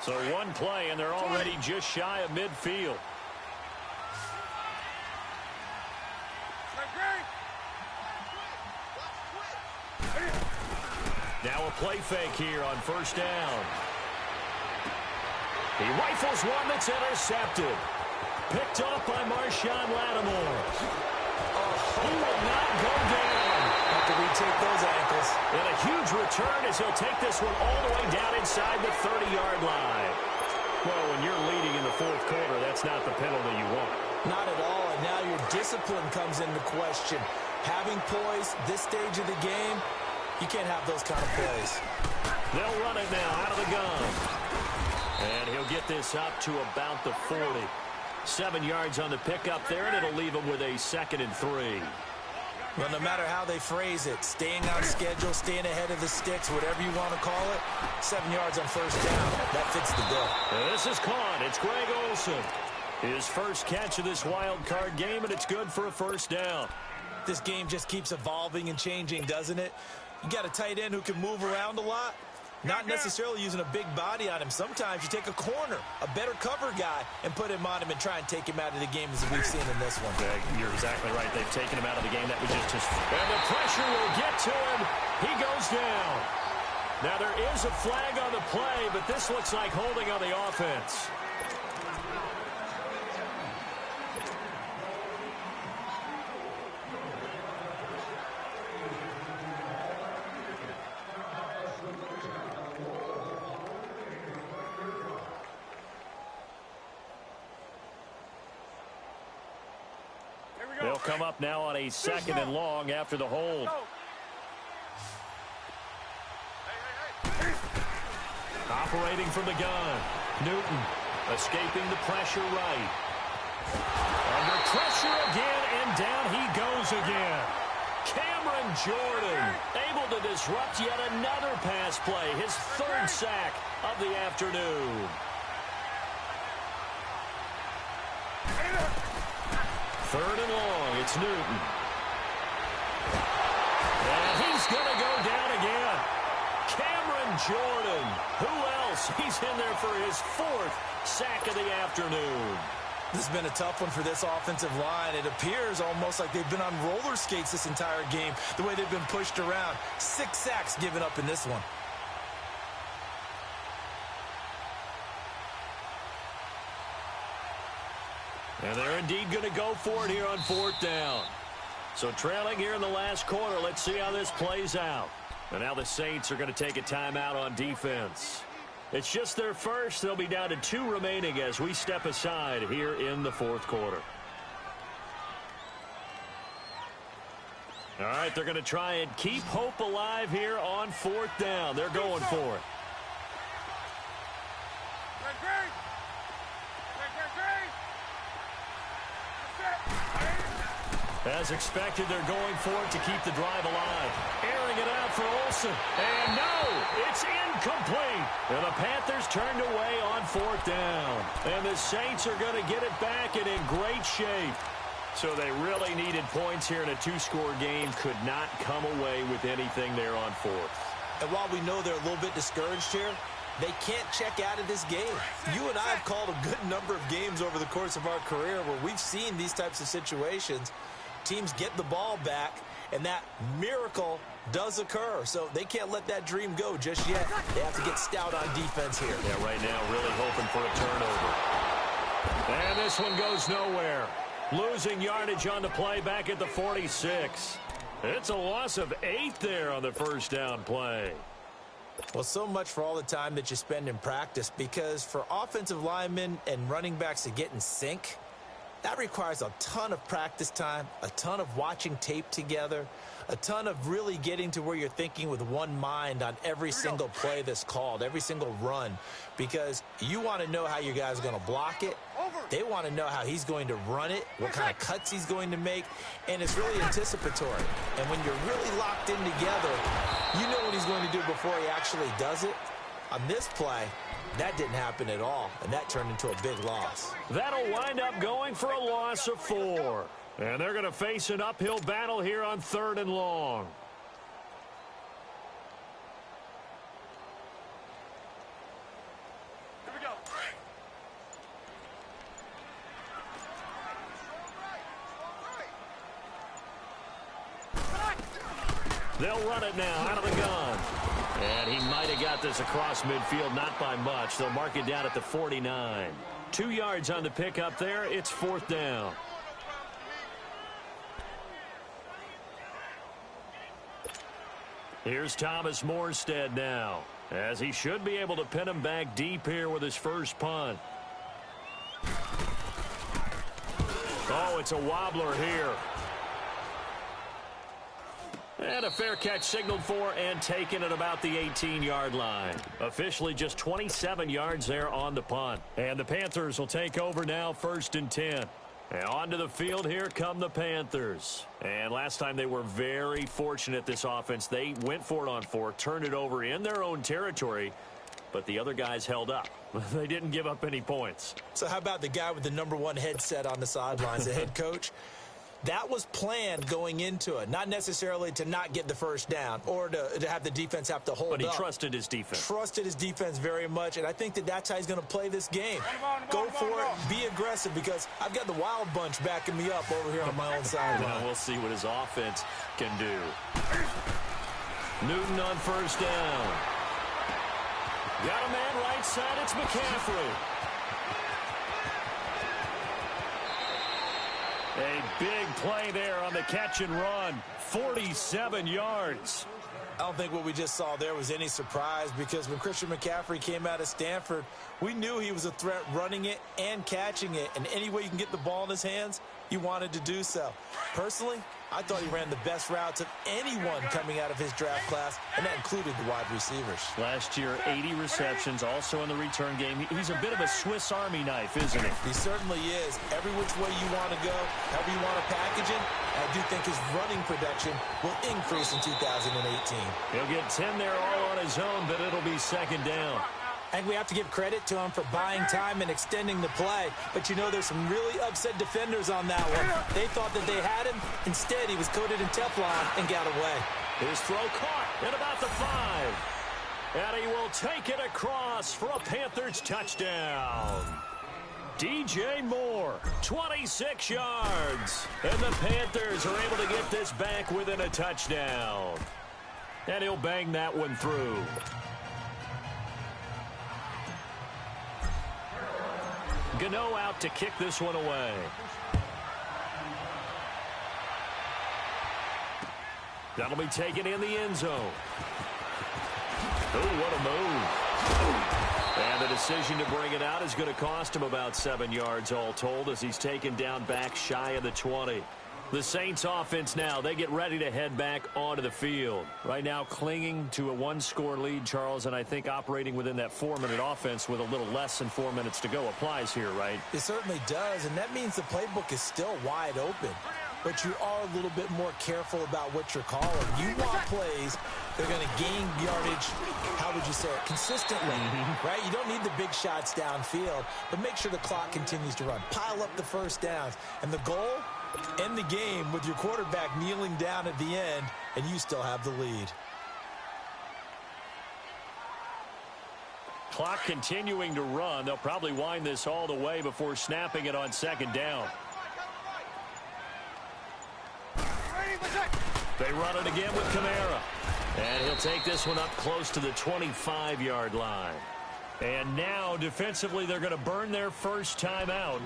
So one play, and they're already just shy of midfield. Now a play fake here on first down. He rifles one that's intercepted. Picked off by Marshawn Lattimore. He will not go down. Have to retake those ankles. And a huge return as he'll take this one all the way down inside the 30-yard line. Well, when you're leading in the fourth quarter, that's not the penalty you want. Not at all, and now your discipline comes into question. Having poise this stage of the game, you can't have those kind of plays. They'll run it now out of the gun. And he'll get this up to about the 40. 7 yards on the pickup there, and it'll leave him with a 2nd and 3. Well, no matter how they phrase it, staying on schedule, staying ahead of the sticks, whatever you want to call it, 7 yards on first down. That fits the bill. And this is caught. It's Greg Olsen. His first catch of this wild card game, and it's good for a first down. This game just keeps evolving and changing, doesn't it? You got a tight end who can move around a lot. Not necessarily using a big body on him. Sometimes you take a corner, a better cover guy, and put him on him and try and take him out of the game as we've seen in this one. Yeah, you're exactly right. They've taken him out of the game. That was just his... And the pressure will get to him. He goes down. Now, there is a flag on the play, but this looks like holding on the offense. They'll come up now on a 2nd and long after the hold. Operating from the gun. Newton escaping the pressure right. Under pressure again, and down he goes again. Cameron Jordan able to disrupt yet another pass play. His 3rd sack of the afternoon. 3rd and long, it's Newton. And he's going to go down again. Cameron Jordan. Who else? He's in there for his 4th sack of the afternoon. This has been a tough one for this offensive line. It appears almost like they've been on roller skates this entire game, the way they've been pushed around. 6 sacks given up in this one. And they're indeed going to go for it here on 4th down. So trailing here in the last quarter. Let's see how this plays out. And now the Saints are going to take a timeout on defense. It's just their first. They'll be down to 2 remaining as we step aside here in the 4th quarter. All right, they're going to try and keep hope alive here on 4th down. They're going for it. As expected, they're going for it to keep the drive alive. Airing it out for Olsen. And no, it's incomplete. And the Panthers turned away on 4th down. And the Saints are going to get it back and in great shape. So they really needed points here in a 2-score game. Could not come away with anything there on 4th. And while we know they're a little bit discouraged here, they can't check out of this game. You and I have called a good number of games over the course of our career where we've seen these types of situations. Teams get the ball back, and that miracle does occur. So they can't let that dream go just yet. They have to get stout on defense here. Yeah, right now really hoping for a turnover. And this one goes nowhere. Losing yardage on the play back at the 46. It's a loss of 8 there on the first down play. Well, so much for all the time that you spend in practice, because for offensive linemen and running backs to get in sync, that requires a ton of practice time, a ton of watching tape together, a ton of really getting to where you're thinking with one mind on every single play that's called, every single run, because you want to know how your guy's going to block it. They want to know how he's going to run it, what kind of cuts he's going to make, and it's really anticipatory. And when you're really locked in together, you know what he's going to do before he actually does it. On this play, that didn't happen at all, and that turned into a big loss. That'll wind up going for a loss of 4. And they're going to face an uphill battle here on 3rd and long. Here we go. They'll run it now out of the gun. And he might have got this across midfield, not by much. They'll mark it down at the 49. 2 yards on the pickup there. It's 4th down. Here's Thomas Morstead now, as he should be able to pin him back deep here with his first punt. Oh, it's a wobbler here. And a fair catch signaled for and taken at about the 18-yard line. Officially just 27 yards there on the punt. And the Panthers will take over now, 1st and 10. And onto the field, here come the Panthers. And last time they were very fortunate, this offense. They went for it on 4, turned it over in their own territory, but the other guys held up. They didn't give up any points. So how about the guy with the #1 headset on the sidelines, the head coach? That was planned going into it, not necessarily to not get the first down or to have the defense have to hold up. But he trusted his defense. Trusted his defense very much, and I think that's how he's going to play this game. Go for it, be aggressive, because I've got the wild bunch backing me up over here on my own sideline. We'll see what his offense can do. Newton on first down. Got a man right side, it's McCaffrey. A big play there on the catch and run. 47 yards. I don't think what we just saw there was any surprise, because when Christian McCaffrey came out of Stanford, we knew he was a threat running it and catching it. And any way you can get the ball in his hands, he wanted to do so. Personally, I thought he ran the best routes of anyone coming out of his draft class, and that included the wide receivers. Last year, 80 receptions, also in the return game. He's a bit of a Swiss Army knife, isn't he? He certainly is. Every which way you want to go, however you want to package it, I do think his running production will increase in 2018. He'll get 10 there all on his own, but it'll be 2nd down. I think we have to give credit to him for buying time and extending the play. But, you know, there's some really upset defenders on that one. They thought that they had him. Instead, he was coated in Teflon and got away. His throw caught at about the 5. And he will take it across for a Panthers touchdown. DJ Moore, 26 yards. And the Panthers are able to get this back within a touchdown. And he'll bang that one through. Gano out to kick this one away. That'll be taken in the end zone. Oh, what a move. And the decision to bring it out is going to cost him about 7 yards all told, as he's taken down back shy of the 20. The Saints offense now, they get ready to head back onto the field. Right now clinging to a 1-score lead, Charles, and I think operating within that 4-minute offense with a little less than 4 minutes to go applies here, right? It certainly does, and that means the playbook is still wide open. But you are a little bit more careful about what you're calling. You want plays that are going to gain yardage, how would you say it, consistently, right? You don't need the big shots downfield, but make sure the clock continues to run. Pile up the first downs. And the goal? End the game with your quarterback kneeling down at the end, and you still have the lead. Clock continuing to run. They'll probably wind this all the way before snapping it on 2nd down. They run it again with Kamara. And he'll take this one up close to the 25-yard line. And now, defensively, they're going to burn their first timeout.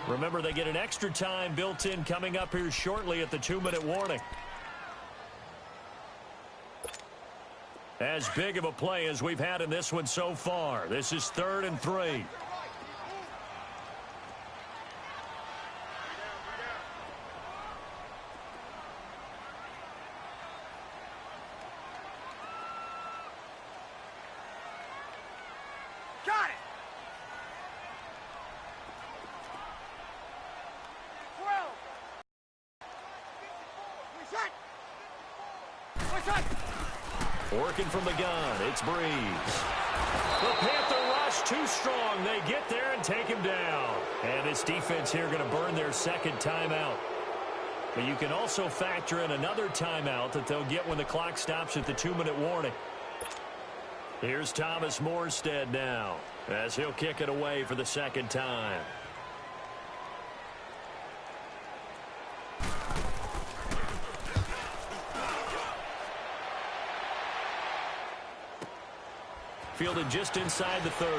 Remember, they get an extra time built in coming up here shortly at the 2-minute warning. As big of a play as we've had in this one so far. This is 3rd and 3. Got it! 12! Working from the gun, it's Breeze. The Panther rush too strong. They get there and take him down. And this defense here going to burn their second timeout. But you can also factor in another timeout that they'll get when the clock stops at the 2-minute warning. Here's Thomas Morstead now as he'll kick it away for the second time. Fielded just inside the 30.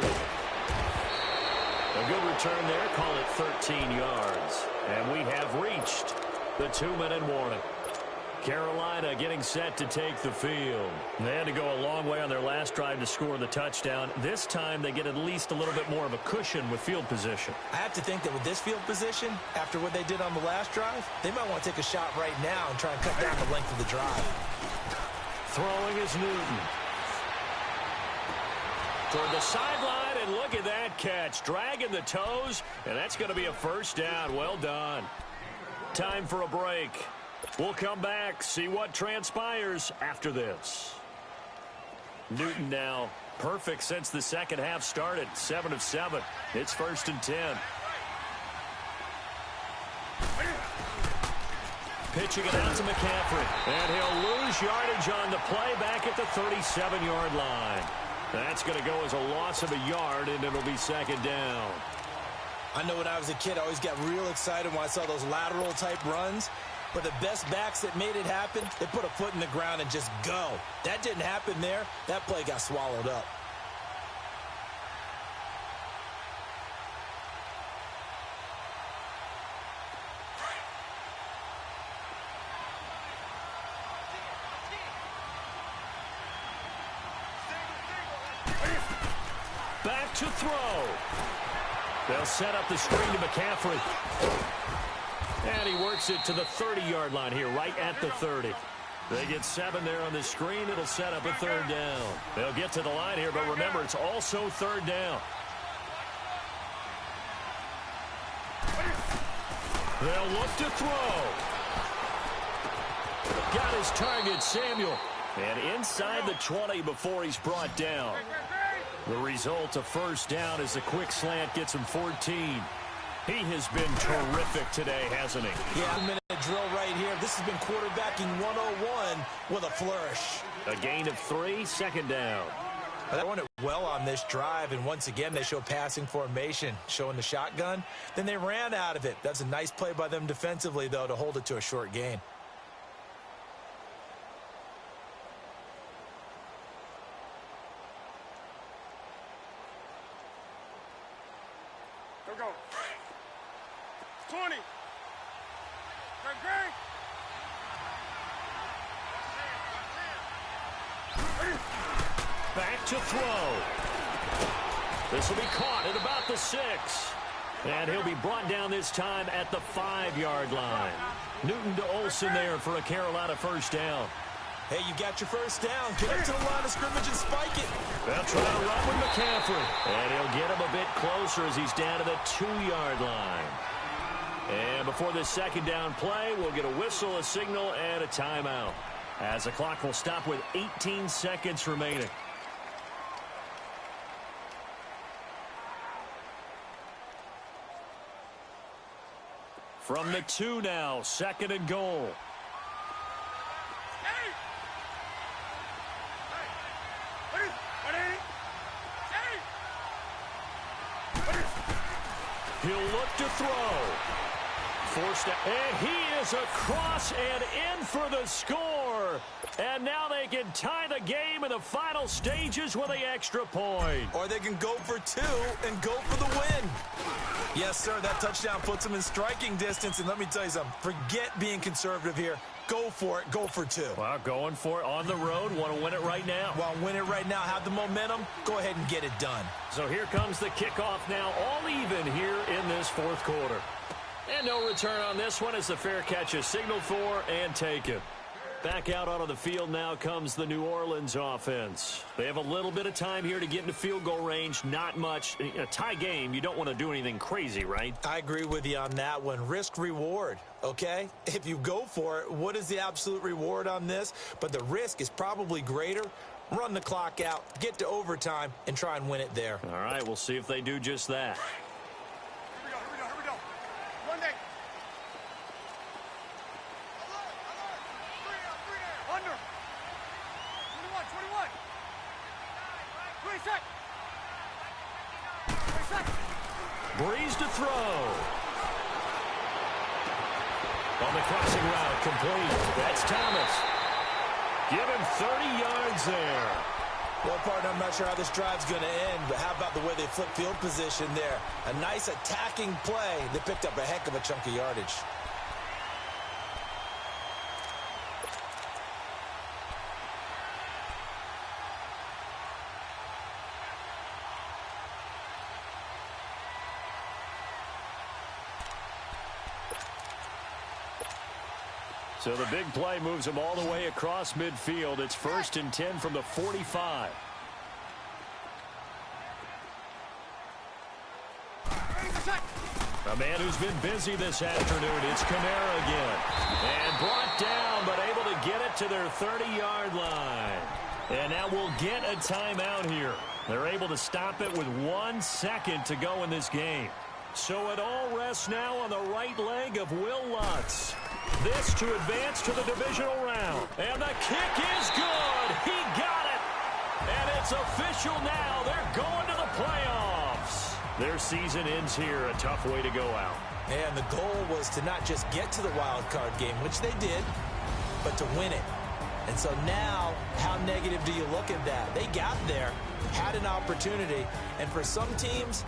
A good return there, call it 13 yards. And we have reached the 2-minute warning. Carolina getting set to take the field. They had to go a long way on their last drive to score the touchdown. This time they get at least a little bit more of a cushion with field position. I have to think that with this field position, after what they did on the last drive, they might want to take a shot right now and try and cut down the length of the drive. Throwing is Newton. Toward the sideline, and look at that catch. Dragging the toes, and that's going to be a first down. Well done. Time for a break. We'll come back, see what transpires after this. Newton now perfect since the second half started. 7 of 7. It's 1st and 10. Pitching it out to McCaffrey. And he'll lose yardage on the play back at the 37-yard line. That's going to go as a loss of a yard, and it'll be second down. I know when I was a kid, I always got real excited when I saw those lateral-type runs. But the best backs that made it happen, they put a foot in the ground and just go. That didn't happen there. That play got swallowed up. Back to throw. They'll set up the screen to McCaffrey. And he works it to the 30-yard line here, right at the 30. They get 7 there on the screen. It'll set up a third down. They'll get to the line here, but remember, it's also third down. They'll look to throw. Got his target, Samuel. And inside the 20 before he's brought down. The result, a first down, as a quick slant gets him 14. He has been terrific today, hasn't he? Yeah, 2-minute drill right here. This has been quarterbacking 101 with a flourish. A gain of 3, second down. They're doing it well on this drive, and once again, they show passing formation, showing the shotgun. Then they ran out of it. That's a nice play by them defensively, though, to hold it to a short gain. Here we go. 20. Back to throw. This will be caught at about the 6. And he'll be brought down this time at the 5-yard line. Newton to Olsen there for a Carolina first down. Hey, you got your first down. Get up to the line of scrimmage and spike it. They'll try to run with McCaffrey. And he'll get him a bit closer as he's down to the 2-yard line. And before this second down play, we'll get a whistle, a signal, and a timeout, as the clock will stop with 18 seconds remaining. From the 2 now, 2nd and goal. He'll look to throw. forced out. And he is across and in for the score. And now they can tie the game in the final stages with the extra point. Or they can go for two and go for the win. Yes, sir, that touchdown puts them in striking distance. And let me tell you something, forget being conservative here. Go for it. Go for two. Well, going for it on the road. Want to win it right now. Want to win it right now. Have the momentum. Go ahead and get it done. So here comes the kickoff now, all even here in this fourth quarter. And no return on this one as the fair catch is signaled for and taken. Back out onto the field now comes the New Orleans offense. They have a little bit of time here to get into field goal range. Not much. In a tie game, you don't want to do anything crazy, right? I agree with you on that one. Risk reward, okay? If you go for it, what is the absolute reward on this? But the risk is probably greater. Run the clock out, get to overtime, and try and win it there. All right, we'll see if they do just that. Here we go. One day. Under. 21. 26. Breeze to throw. On the crossing route, complete. That's Thomas. Give him 30 yards there. Well, partner, I'm not sure how this drive's going to end, but how about the way they flip field position there? A nice attacking play. They picked up a heck of a chunk of yardage. So the big play moves them all the way across midfield. It's 1st and 10 from the 45. A man who's been busy this afternoon. It's Kamara again. And brought down, but able to get it to their 30-yard line. And now we'll get a timeout here. They're able to stop it with 1 second to go in this game. So it all rests now on the right leg of Will Lutz. This to advance to the divisional round. And the kick is good. He got it. And it's official now. They're going to the playoffs. Their season ends here. A tough way to go out. And the goal was to not just get to the wild card game, which they did, but to win it. And so now, how negative do you look at that? They got there, had an opportunity, and for some teams,